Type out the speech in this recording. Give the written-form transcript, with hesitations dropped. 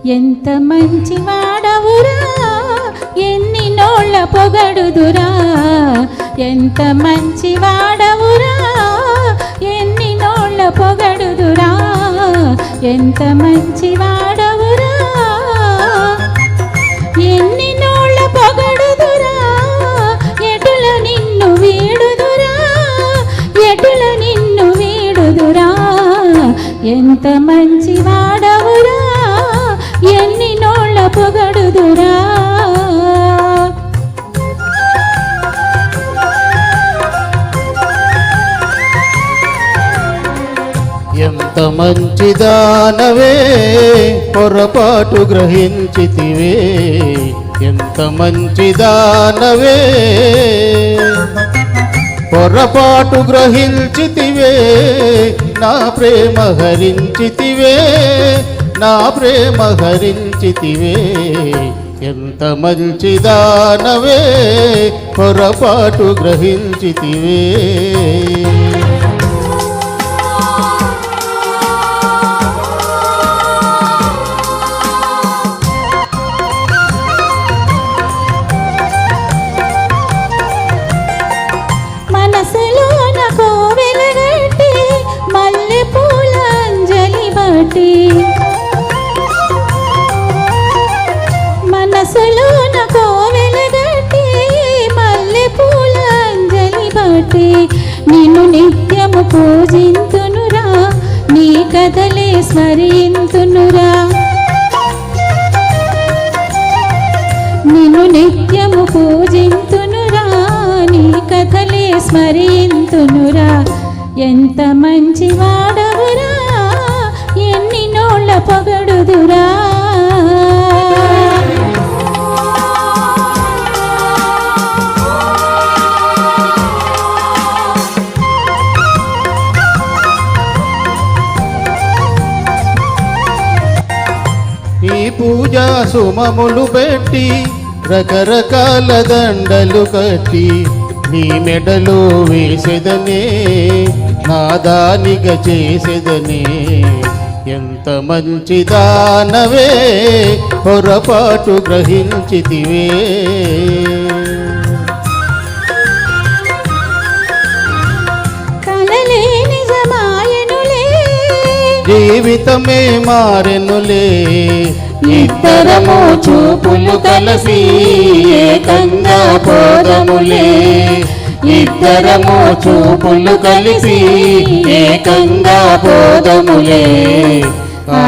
ఎంత మంచి వాడవురా ఎన్ని నోళ్ళ పొగడుదురా ఎంత మంచి వాడవురా ఎన్ని నోళ్ళ పొగడుదురా ఎంత మంచి వాడవురా ఎన్ని నోళ్ళ పొగడుదురా ఎటుల నిన్ను వీడుదురా ఎటుల నిన్ను వీడుదురా ఎంత మంచి వాడవురా ఎన్ని నోళ్ళ పొగడుదురా ఎంత మంచిదానవే పొరపాటు గ్రహించితివే ఎంత మంచిదానవే పొరపాటు గ్రహించితివే నా ప్రేమ హరించితివే నా ప్రేమ హరించితివే ఎంత మంచిదానవే పొరపాటు గ్రహించితివే మనసులోన కోవెలగట్టి మల్లె పూల అంజలి బట్టి మనసులోన కోవెలగట్టి మల్లె పూల అంజలి బట్టి నిన్ను నిత్యము పూజింతునురా నీ కథలే స్మరింతునురా నిన్ను నిత్యము పూజింతునురా నీ కథలే స్మరింతునురా ఎంత మంచి వాడవురా ఎన్ని నోళ్ళ పొగడుదురా ఈ పూజా సుమములు పెట్టి రకరకాల దండలు కట్టి నీ మెడలో వేసెదనే నాదానిగా చేసెదనే ఎంత మంచిదానవే పొరపాటు గ్రహించితివే కలలే నిజమాయనులే జీవితమే మారెనులే ఇద్దరము చూపులు కలిసి ఏకంగా పోదములే ఇద్దరము చూపులు కలిసి ఏకంగా పోదములే ఆ